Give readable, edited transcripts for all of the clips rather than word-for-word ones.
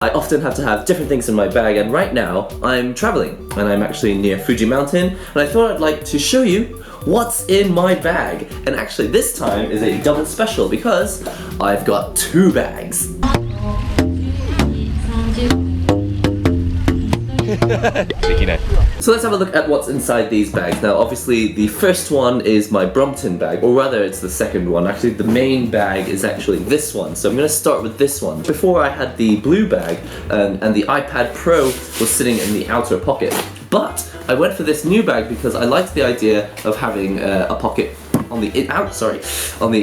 I often have to have different things in my bag, and right now I'm traveling and I'm actually near Fuji mountain, and I thought I'd like to show you what's in my bag. And actually this time is a double special because I've got two bags. So let's have a look at what's inside these bags. Now obviously the first one is my Brunton bag, or rather it's the second one. Actually the main bag is actually this one, so I'm going to start with this one. Before I had the blue bag and the iPad Pro was sitting in the outer pocket, but I went for this new bag because I liked the idea of having a pocket on the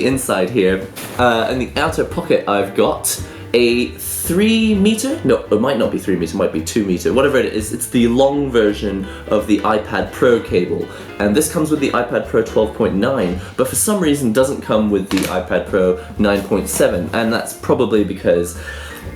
inside here. In the outer pocket I've got a 3 meter, no, it might not be 3 meters, it might be 2 meter, whatever it is. It's the long version of the iPad Pro cable, and this comes with the iPad Pro 12.9, but for some reason doesn't come with the iPad Pro 9.7, and that's probably because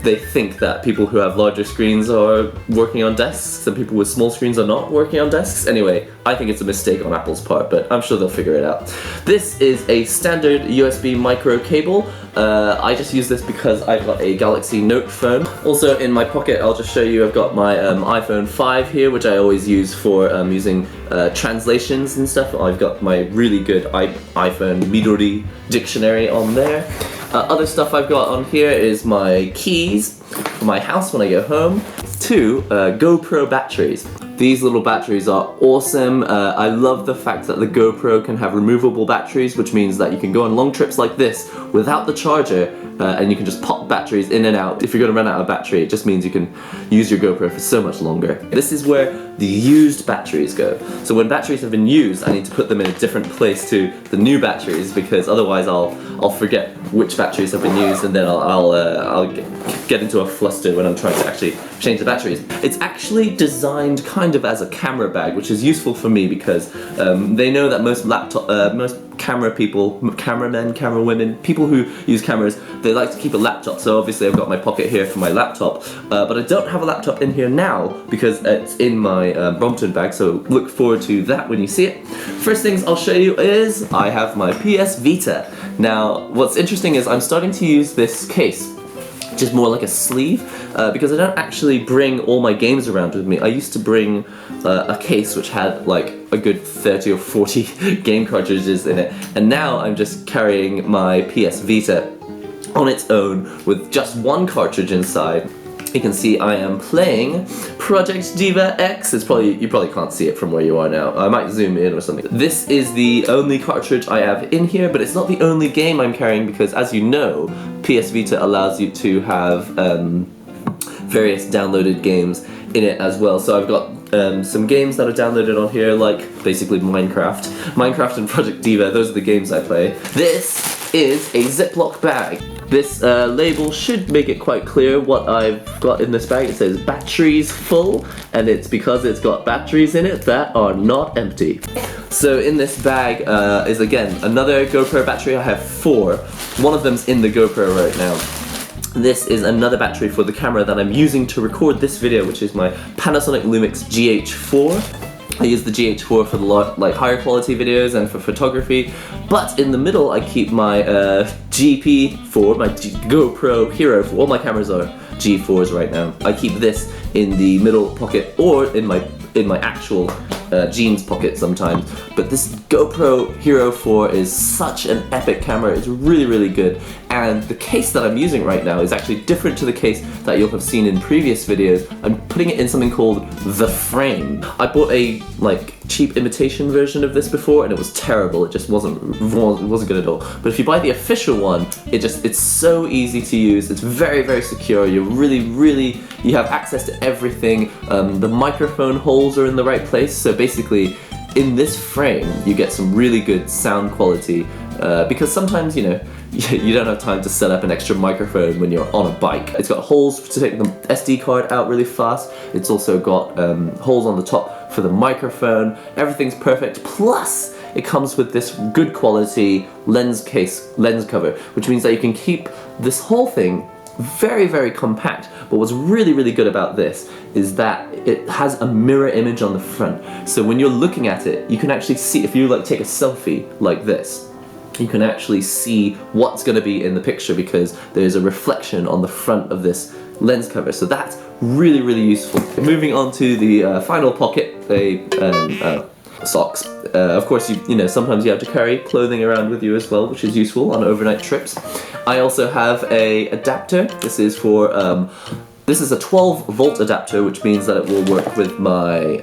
they think that people who have larger screens are working on desks and people with small screens are not working on desks. Anyway, I think it's a mistake on Apple's part, but I'm sure they'll figure it out. This is a standard USB micro cable. I just use this because I've got a Galaxy Note phone. Also in my pocket, I'll just show you, I've got my iPhone 5 here, which I always use for using translations and stuff. I've got my really good iPhone Midori dictionary on there. Other stuff I've got on here is my keys for my house when I go home. Two GoPro batteries. These little batteries are awesome. I love the fact that the GoPro can have removable batteries, which means that you can go on long trips like this without the charger, and you can just pop batteries in and out. If you're going to run out of battery, it just means you can use your GoPro for so much longer. This is where the used batteries go. So when batteries have been used, I need to put them in a different place to the new batteries, because otherwise I'll forget which batteries have been used, and then I'll get into a fluster when I'm trying to actually change the batteries. It's actually designed kind of as a camera bag, which is useful for me because they know that most camera people, cameramen, camera women, people who use cameras, they like to keep a laptop. So obviously I've got my pocket here for my laptop, but I don't have a laptop in here now because it's in my Brunton bag, so look forward to that when you see it. First things I'll show you is I have my PS Vita. Now what's interesting is I'm starting to use this case, which is more like a sleeve, because I don't actually bring all my games around with me. I used to bring a case which had like a good 30 or 40 game cartridges in it, and now I'm just carrying my PS Vita on its own with just one cartridge inside. You can see I am playing Project Diva X. You probably can't see it from where you are now. I might zoom in or something. This is the only cartridge I have in here, but it's not the only game I'm carrying because, as you know, PS Vita allows you to have various downloaded games in it as well. So I've got some games that are downloaded on here, like basically Minecraft and Project Diva. Those are the games I play. This is a Ziploc bag. This label should make it quite clear what I've got in this bag. It says batteries full, and it's because it's got batteries in it that are not empty. So in this bag is again another GoPro battery. I have 4. One of them's in the GoPro right now. This is another battery for the camera that I'm using to record this video, which is my Panasonic Lumix GH4. I use the GH4 for the higher quality videos and for photography, but in the middle I keep my GP4, my GoPro Hero 4. All my cameras are G4s right now. I keep this in the middle pocket or in my actual jeans pocket sometimes. But this GoPro Hero 4 is such an epic camera. It's really, really good. And the case that I'm using right now is actually different to the case that you'll have seen in previous videos. I'm putting it in something called the frame. I bought a cheap imitation version of this before, and it was terrible. It just wasn't good at all. But if you buy the official one, it's so easy to use. It's very, very secure. You have access to everything. The microphone holes are in the right place. So basically, in this frame, you get some really good sound quality because sometimes, you know, you don't have time to set up an extra microphone when you're on a bike. It's got holes to take the SD card out really fast. It's also got holes on the top for the microphone. Everything's perfect. Plus, it comes with this good quality lens cover, which means that you can keep this whole thing very, very compact. But what's really, really good about this is that it has a mirror image on the front. So when you're looking at it, you can actually see, if you take a selfie like this, you can actually see what's going to be in the picture because there's a reflection on the front of this lens cover, so that's really, really useful. Moving on to the final pocket, socks. Of course, you know, sometimes you have to carry clothing around with you as well, which is useful on overnight trips. I also have a adapter. This is for this is a 12-volt adapter, which means that it will work with my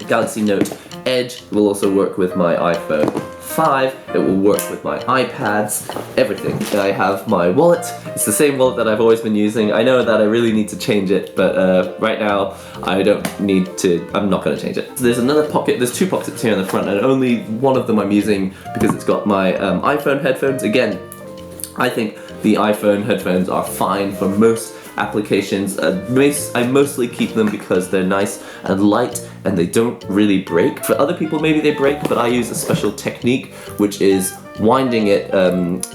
Galaxy Note Edge. It will also work with my iPhone 5. It will work with my iPads, everything. I have my wallet. It's the same wallet that I've always been using. I know that I really need to change it, but right now I don't need to. I'm not going to change it. So there's another pocket. There's two pockets here in the front, and only one of them I'm using because it's got my iPhone headphones. Again, I think the iPhone headphones are fine for most applications. I mostly keep them because they're nice and light and they don't really break. For other people maybe they break, but I use a special technique which is winding it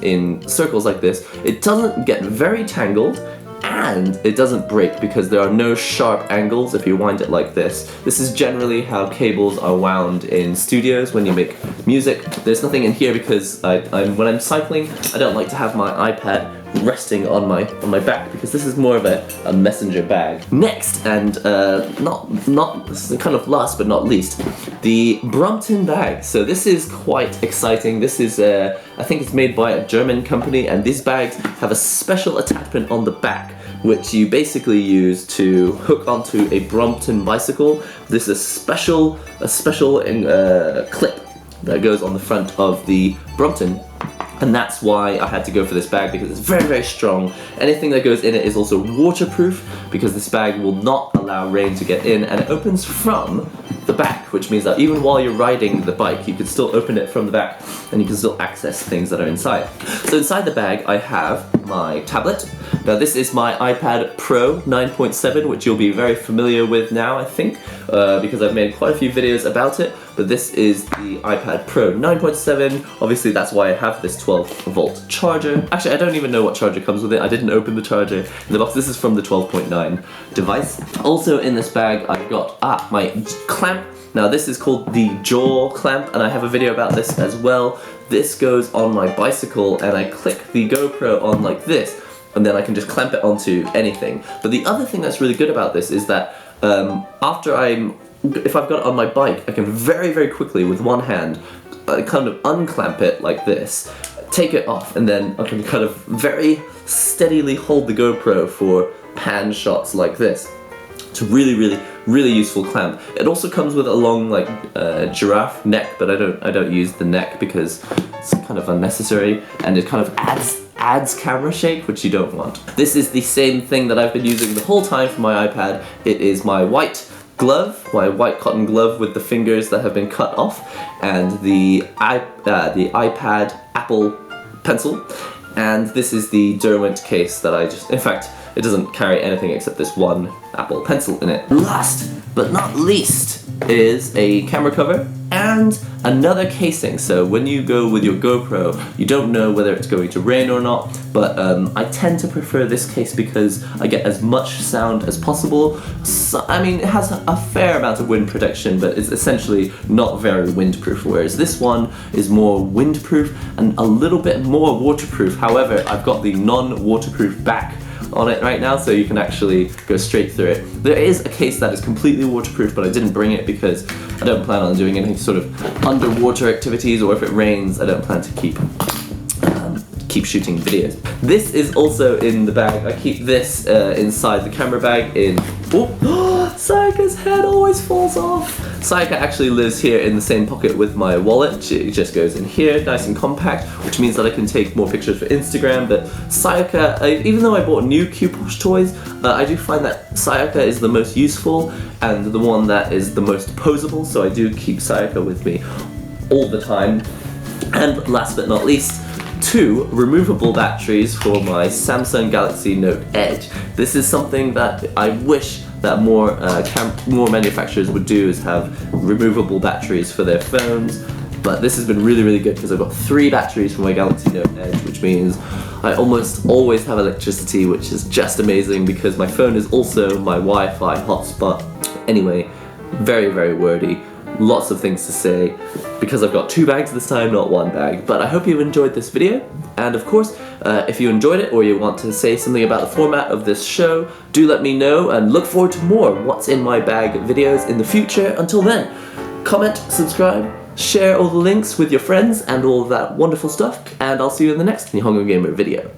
in circles like this. It doesn't get very tangled and it doesn't break because there are no sharp angles if you wind it like this. This is generally how cables are wound in studios when you make music. There's nothing in here because when I'm cycling, I don't like to have my iPad resting on my back because this is more of a messenger bag. Next, and not kind of last but not least, the Brunton bag. So this is quite exciting. This is I think it's made by a German company, and these bags have a special attachment on the back which you basically use to hook onto a Brunton bicycle. This is a special clip that goes on the front of the Brunton. And that's why I had to go for this bag, because it's very, very strong. Anything that goes in it is also waterproof, because this bag will not allow rain to get in, and it opens from the back, which means that even while you're riding the bike, you can still open it from the back, and you can still access things that are inside. So inside the bag, I have my tablet. Now this is my iPad Pro 9.7, which you'll be very familiar with now, I think, because I've made quite a few videos about it. But this is the iPad Pro 9.7. Obviously that's why I have this 12-volt charger. Actually, I don't even know what charger comes with it. I didn't open the charger in the box. This is from the 12.9 device. Also in this bag, I've got my clamp. Now this is called the jaw clamp, and I have a video about this as well. This goes on my bicycle, and I click the GoPro on like this, and then I can just clamp it onto anything. But the other thing that's really good about this is that if I've got it on my bike, I can very, very quickly, with one hand, kind of unclamp it like this, take it off, and then I can kind of very steadily hold the GoPro for pan shots like this. It's a really, really, really useful clamp. It also comes with a long, like, giraffe neck, but I don't use the neck because it's kind of unnecessary, and it kind of adds camera shake, which you don't want. This is the same thing that I've been using the whole time for my iPad. It is my white glove, my white cotton glove with the fingers that have been cut off, and the iPad Apple Pencil. And this is the Derwent case that in fact, it doesn't carry anything except this one Apple Pencil in it. Last but not least is a camera cover and another casing. So when you go with your GoPro, you don't know whether it's going to rain or not, but I tend to prefer this case because I get as much sound as possible. So, I mean, it has a fair amount of wind protection, but it's essentially not very windproof, whereas this one is more windproof and a little bit more waterproof. However, I've got the non-waterproof back on it right now, so you can actually go straight through it. There is a case that is completely waterproof, but I didn't bring it because I don't plan on doing any sort of underwater activities, or if it rains, I don't plan to keep shooting videos. This is also in the bag. I keep this inside the camera bag in... Oh, Sayaka's head always falls off! Sayaka actually lives here in the same pocket with my wallet. It just goes in here, nice and compact, which means that I can take more pictures for Instagram. But Sayaka, even though I bought new Q-Posh toys, I do find that Sayaka is the most useful and the one that is the most posable, so I do keep Sayaka with me all the time. And last but not least, 2 removable batteries for my Samsung Galaxy Note Edge. This is something that I wish that more manufacturers would do, is have removable batteries for their phones. But this has been really, really good because I've got 3 batteries for my Galaxy Note Edge, which means I almost always have electricity, which is just amazing because my phone is also my Wi-Fi hotspot. Anyway, very, very wordy. Lots of things to say. because I've got 2 bags this time, not 1 bag. But I hope you enjoyed this video, and of course, if you enjoyed it or you want to say something about the format of this show, do let me know, and look forward to more What's in My Bag videos in the future. Until then, comment, subscribe, share all the links with your friends and all of that wonderful stuff, and I'll see you in the next NihongoGamer video.